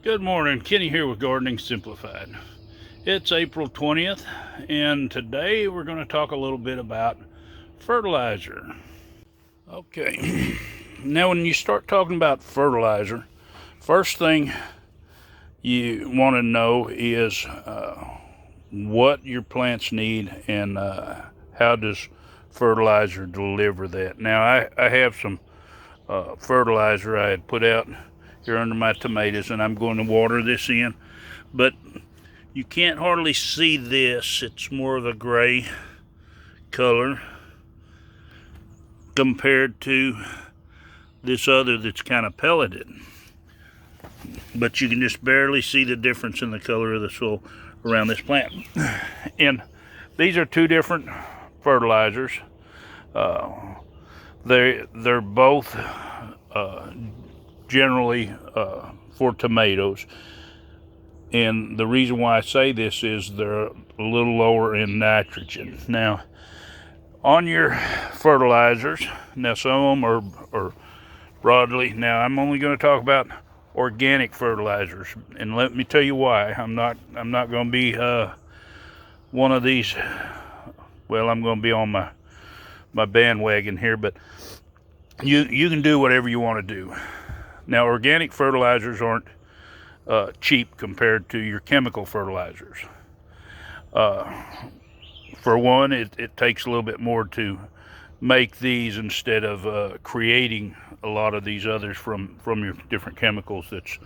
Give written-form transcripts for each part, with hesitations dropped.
Good morning, Kenny here with Gardening Simplified. It's April 20th, and today we're going to talk a little bit about fertilizer. Okay, now when you start talking about fertilizer, first thing you want to know is what your plants need and how does fertilizer deliver that. Now I have some fertilizer I had put out here under my tomatoes, and I'm going to water this in, but you can't hardly see this. It's more of a gray color compared to this other that's kind of pelleted, but you can just barely see the difference in the color of the soil around this plant. And these are two different fertilizers. They're both generally for tomatoes, and the reason why I say this is they're a little lower in nitrogen. Now, on your fertilizers, now some of them are broadly. Now I'm only going to talk about organic fertilizers, and let me tell you why. I'm not going to be one of these. Well, I'm going to be on my bandwagon here, but you can do whatever you want to do. Now, organic fertilizers aren't cheap compared to your chemical fertilizers. For one, it takes a little bit more to make these instead of creating a lot of these others from your different chemicals that's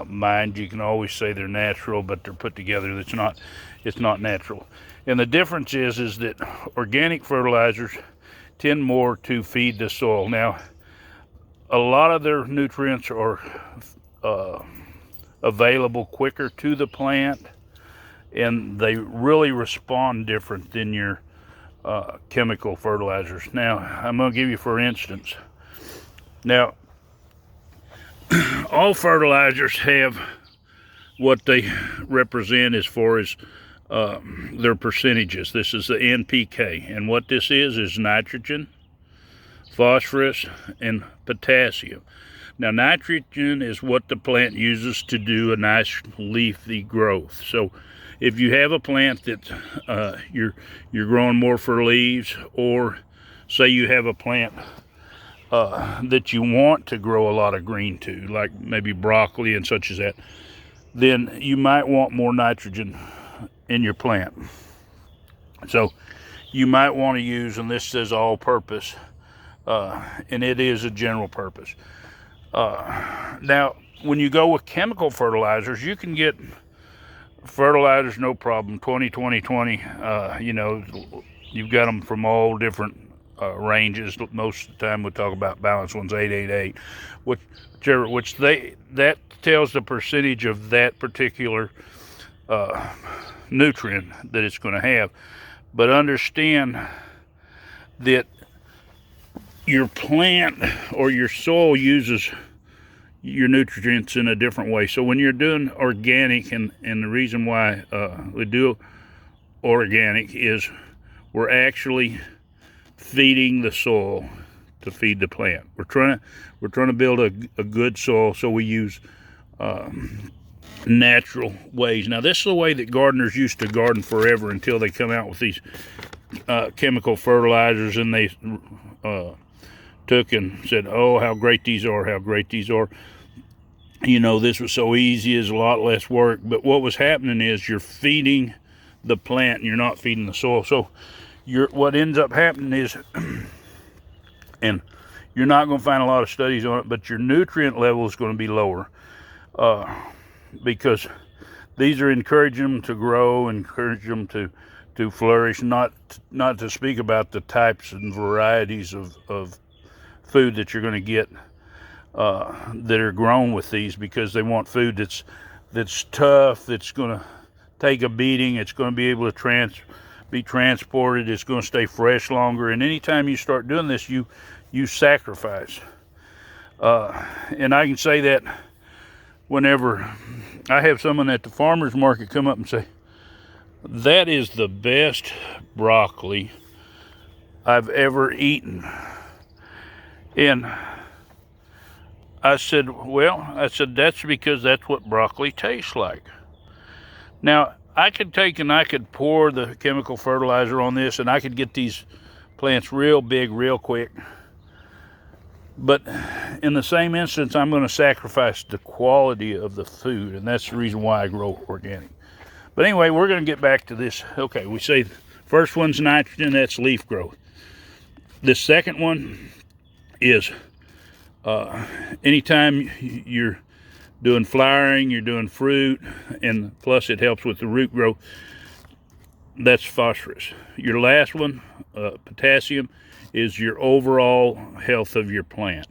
mined. You can always say they're natural, but they're put together. It's not natural. And the difference is that organic fertilizers tend more to feed the soil. Now, a lot of their nutrients are available quicker to the plant, and they really respond different than your chemical fertilizers. Now, I'm going to give you, for instance, now, all fertilizers have what they represent as far as their percentages. This is the NPK, and what this is nitrogen, phosphorus, and potassium. Now, nitrogen is what the plant uses to do a nice leafy growth. So if you have a plant that you're growing more for leaves, or say you have a plant that you want to grow a lot of green to, like maybe broccoli and such as that, then you might want more nitrogen in your plant. So you might want to use, and this says all purpose, and it is a general purpose. Now, when you go with chemical fertilizers, you can get fertilizers no problem, 20, 20, 20. You know, you've got them from all different ranges. Most of the time we talk about balanced ones, 888, which that tells the percentage of that particular nutrient that it's going to have. But understand that your plant or your soil uses your nutrients in a different way. So when you're doing organic, and the reason why we do organic is we're actually feeding the soil to feed the plant. We're trying to build a good soil, so we use natural ways. Now, this is the way that gardeners used to garden forever until they come out with these chemical fertilizers, and they took and said, oh, how great these are, how great these are. You know, this was so easy, it's a lot less work. But what was happening is you're feeding the plant and you're not feeding the soil. So what ends up happening is, and you're not going to find a lot of studies on it, but your nutrient level is going to be lower because these are encouraging them to grow, encourage them to flourish, not to speak about the types and varieties of food that you're going to get that are grown with these, because they want food that's tough, that's going to take a beating, it's going to be able to be transported, it's going to stay fresh longer. And anytime you start doing this, you sacrifice. And I can say that whenever I have someone at the farmer's market come up and say, that is the best broccoli I've ever eaten. And I said, well, that's because that's what broccoli tastes like. Now, I could take and I could pour the chemical fertilizer on this, and I could get these plants real big real quick. But in the same instance, I'm going to sacrifice the quality of the food, and that's the reason why I grow organic. But anyway, we're going to get back to this. Okay, we say first one's nitrogen, that's leaf growth. The second one is anytime you're doing flowering, you're doing fruit, and plus it helps with the root growth, that's phosphorus. Your last one, potassium, is your overall health of your plant.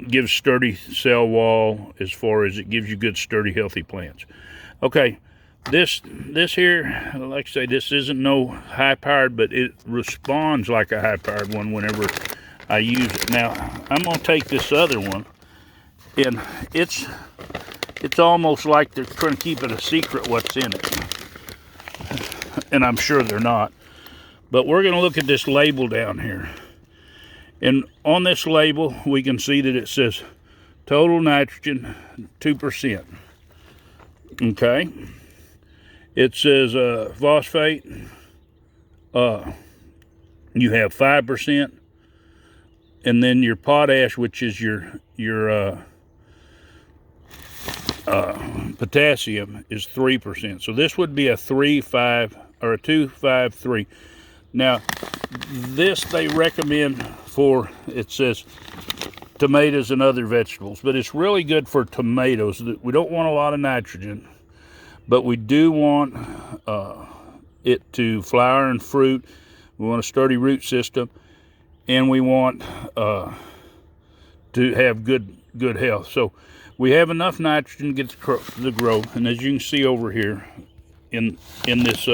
Gives sturdy cell wall, as far as it gives you good, sturdy, healthy plants. Okay, this here, like I say, this isn't no high-powered, but it responds like a high-powered one whenever I use it. Now, I'm going to take this other one, and it's almost like they're trying to keep it a secret what's in it. And I'm sure they're not. But we're going to look at this label down here. And on this label, we can see that it says total nitrogen 2%. Okay. It says phosphate, you have 5%. And then your potash, which is your potassium, is 3%. So this would be a 3-5 or a 2-5-3. Now, this they recommend for, it says tomatoes and other vegetables, but it's really good for tomatoes. We don't want a lot of nitrogen, but we do want it to flower and fruit. We want a sturdy root system, and we want to have good health. So we have enough nitrogen to get the growth, and as you can see over here in this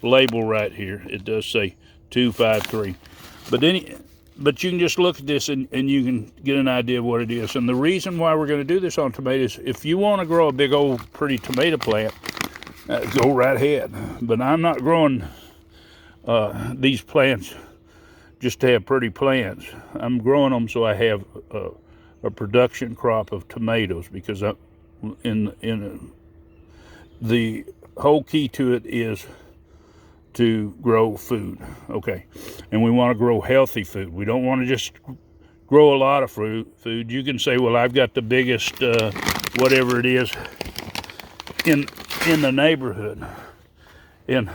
label right here, it does say 2-5-3. But you can just look at this and you can get an idea of what it is. And the reason why we're going to do this on tomatoes, if you want to grow a big old pretty tomato plant, go right ahead. But I'm not growing these plants just to have pretty plants. I'm growing them so I have a production crop of tomatoes, because the whole key to it is to grow food. Okay, and we want to grow healthy food. We don't want to just grow a lot of food. You can say, well, I've got the biggest whatever it is in the neighborhood, and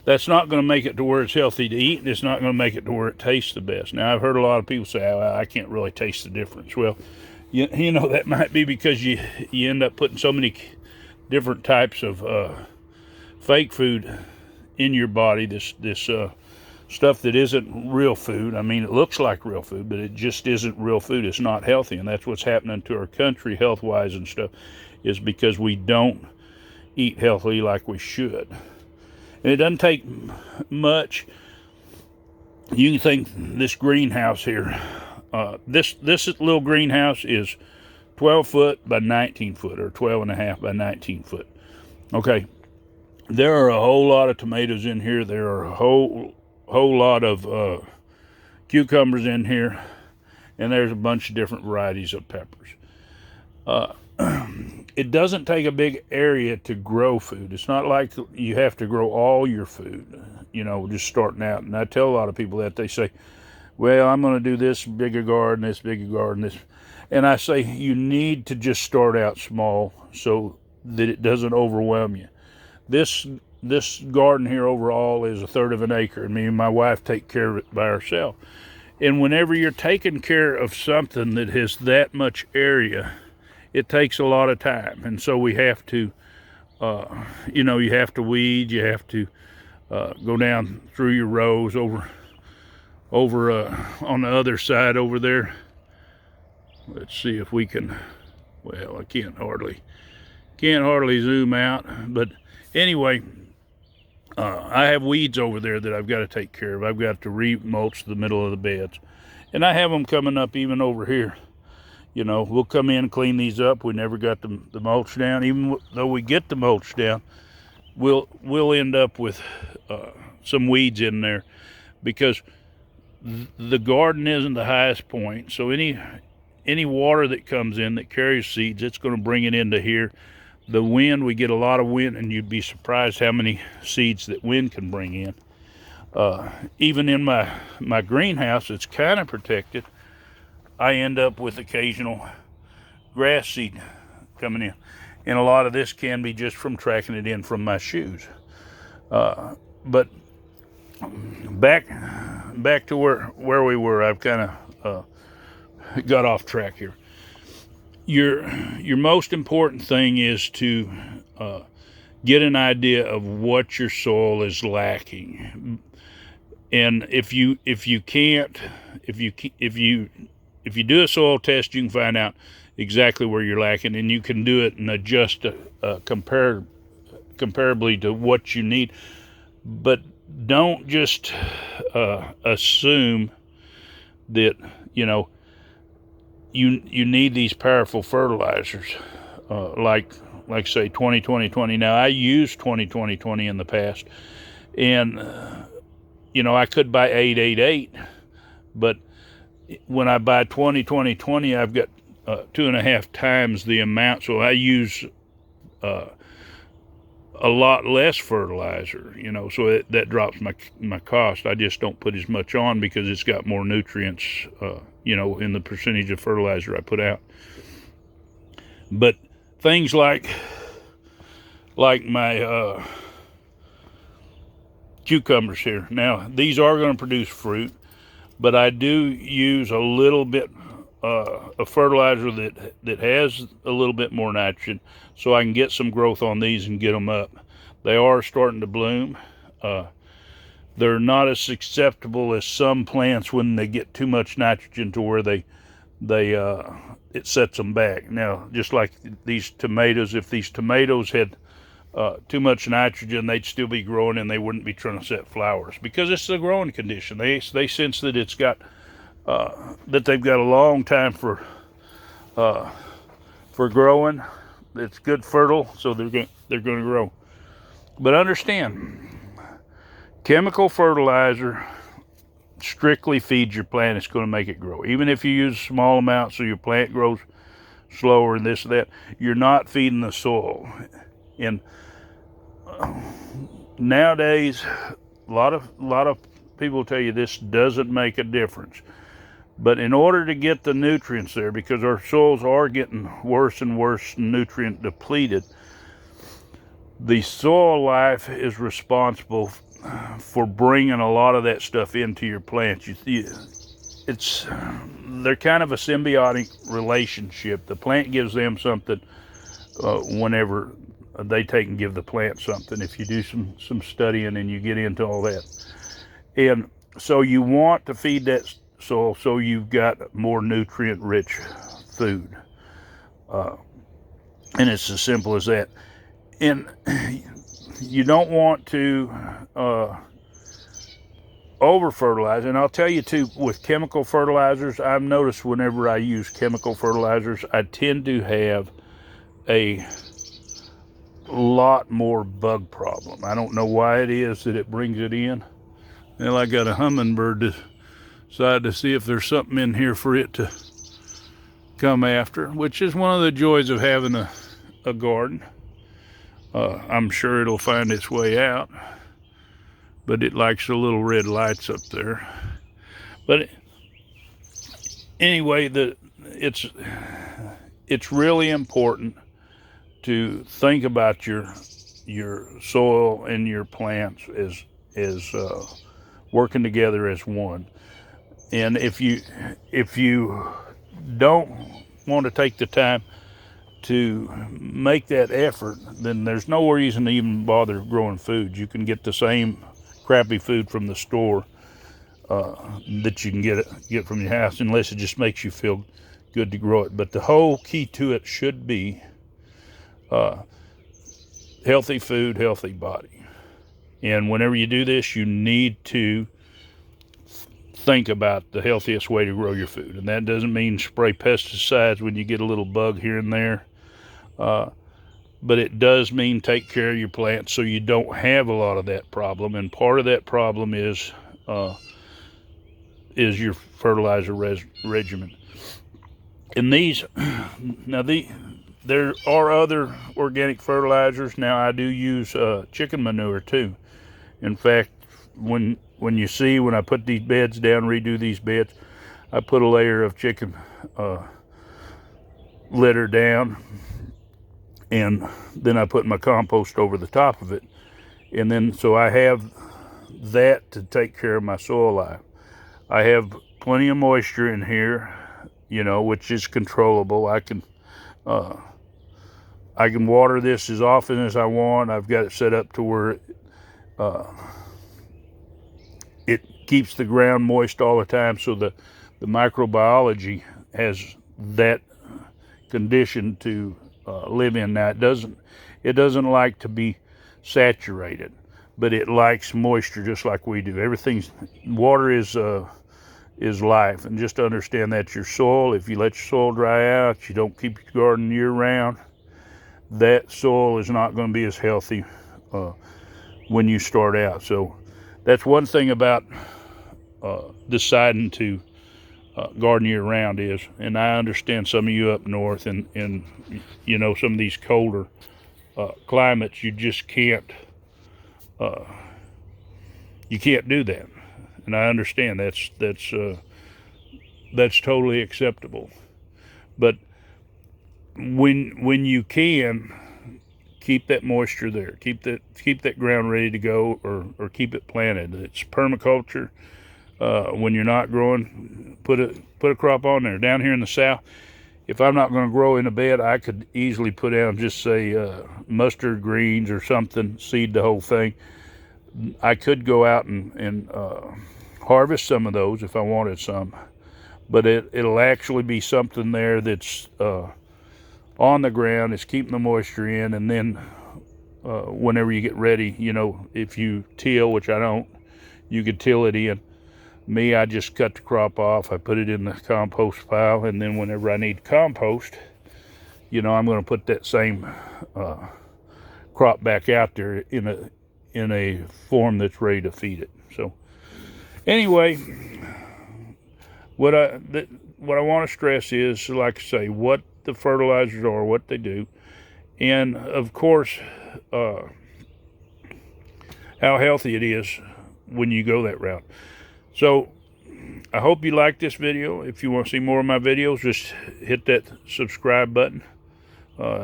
that's not going to make it to where it's healthy to eat, and it's not going to make it to where it tastes the best. Now, I've heard a lot of people say, oh, I can't really taste the difference. Well, you know, that might be because you end up putting so many different types of fake food in your body, this stuff that isn't real food. I mean, it looks like real food, but it just isn't real food. It's not healthy, and that's what's happening to our country health-wise and stuff, is because we don't eat healthy like we should. And it doesn't take much. You can think this greenhouse here, this little greenhouse is 12 foot by 19 foot, or 12.5 by 19 foot. Okay. There are a whole lot of tomatoes in here. There are a whole lot of cucumbers in here, and there's a bunch of different varieties of peppers. It doesn't take a big area to grow food. It's not like you have to grow all your food, you know, just starting out. And I tell a lot of people that. They say, well, I'm going to do this bigger garden, this bigger garden, this. And I say, you need to just start out small so that it doesn't overwhelm you. This garden here overall is 1/3 of an acre, and me and my wife take care of it by ourselves. And whenever you're taking care of something that has that much area, it takes a lot of time. And so we have to, you know, you have to weed, you have to go down through your rows over on the other side over there. Let's see if we can, well, I can't hardly zoom out, but anyway, I have weeds over there that I've got to take care of. I've got to re-mulch the middle of the beds. And I have them coming up even over here. You know, we'll come in and clean these up. We never got the mulch down. Even though we get the mulch down, we'll end up with some weeds in there, because the garden isn't the highest point, so any water that comes in that carries seeds, it's going to bring it into here. The wind, we get a lot of wind, and you'd be surprised how many seeds that wind can bring in. Even in my greenhouse, it's kind of protected. I end up with occasional grass seed coming in, and a lot of this can be just from tracking it in from my shoes. But back to where we were. I've kind of got off track here. Your most important thing is to get an idea of what your soil is lacking, and if you do a soil test, you can find out exactly where you're lacking, and you can do it and adjust comparably to what you need. But don't just assume that you need these powerful fertilizers, like say 20-20-20. Now, I used 20-20-20 in the past, and I could buy 8-8-8, but when I buy 20-20-20, I've got 2.5 times the amount, so I use a lot less fertilizer, so that drops my cost. I just don't put as much on because it's got more nutrients, in the percentage of fertilizer I put out. But things like my cucumbers here. Now, these are going to produce fruit, but I do use a little bit of fertilizer that has a little bit more nitrogen, so I can get some growth on these and get them up. They are starting to bloom. They're not as susceptible as some plants when they get too much nitrogen to where it sets them back. Now, just like these tomatoes, if these tomatoes had too much nitrogen, they'd still be growing and they wouldn't be trying to set flowers because it's the growing condition. They sense that it's got that they've got a long time for growing. It's good fertile, so they're going to grow. But understand, chemical fertilizer strictly feeds your plant. It's going to make it grow. Even if you use small amounts so your plant grows slower and this and that, you're not feeding the soil. And nowadays, a lot of people tell you this doesn't make a difference. But in order to get the nutrients there, because our soils are getting worse and worse nutrient depleted, the soil life is responsible for bringing a lot of that stuff into your plants. They're kind of a symbiotic relationship. The plant gives them something whenever they take and give the plant something. If you do some studying and you get into all that, and so you want to feed that soil so you've got more nutrient-rich food, and it's as simple as that. And you don't want to over-fertilize. And I'll tell you too, with chemical fertilizers, I've noticed whenever I use chemical fertilizers, I tend to have a lot more bug problem. I don't know why it is that it brings it in. Well, I got a hummingbird decided to see if there's something in here for it to come after, which is one of the joys of having a garden. I'm sure it'll find its way out, but it likes the little red lights up there. But anyway, it's really important to think about your soil and your plants as working together as one. And if you don't want to take the time to make that effort, then there's no reason to even bother growing food. You can get the same crappy food from the store that you can get from your house, unless it just makes you feel good to grow it. But the whole key to it should be healthy food, healthy body. And whenever you do this, you need to think about the healthiest way to grow your food. And that doesn't mean spray pesticides when you get a little bug here and there. But it does mean take care of your plants so you don't have a lot of that problem. And part of that problem is is your fertilizer regimen. And these, now there are other organic fertilizers. Now I do use chicken manure too. In fact, when you see when I put these beds down, redo these beds, I put a layer of chicken litter down, and then I put my compost over the top of it. And then so I have that to take care of my soil life. I have plenty of moisture in here, you know, which is controllable. I can water this as often as I want. I've got it set up to where it keeps the ground moist all the time, so the microbiology has that condition to live in. Now it doesn't like to be saturated, but it likes moisture just like we do. Water is life, and just understand that your soil, if you let your soil dry out, you don't keep your garden year round, that soil is not going to be as healthy when you start out. So that's one thing about deciding to garden year round is, and I understand some of you up north and you know, some of these colder climates, you just can't you can't do that, and I understand that's totally acceptable. But when you can, keep that moisture there, keep that ground ready to go, or keep it planted. It's permaculture. When you're not growing, put a crop on there. Down here in the south, if I'm not going to grow in a bed, I could easily put down, just say mustard greens or something, seed the whole thing. I could go out and harvest some of those if I wanted some, but it'll actually be something there that's on the ground. It's keeping the moisture in, and then whenever you get ready, you know, if you till, which I don't, you could till it in. Me, I just cut the crop off, I put it in the compost pile, and then whenever I need compost, you know, I'm going to put that same crop back out there in a form that's ready to feed it. So anyway, what I want to stress is, like I say, what the fertilizers are, what they do, and of course how healthy it is when you go that route. So I hope you like this video. If you want to see more of my videos, just hit that subscribe button,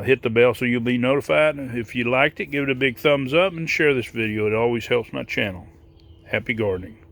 hit the bell so you'll be notified. If you liked it, give it a big thumbs up and share this video. It always helps my channel. Happy gardening.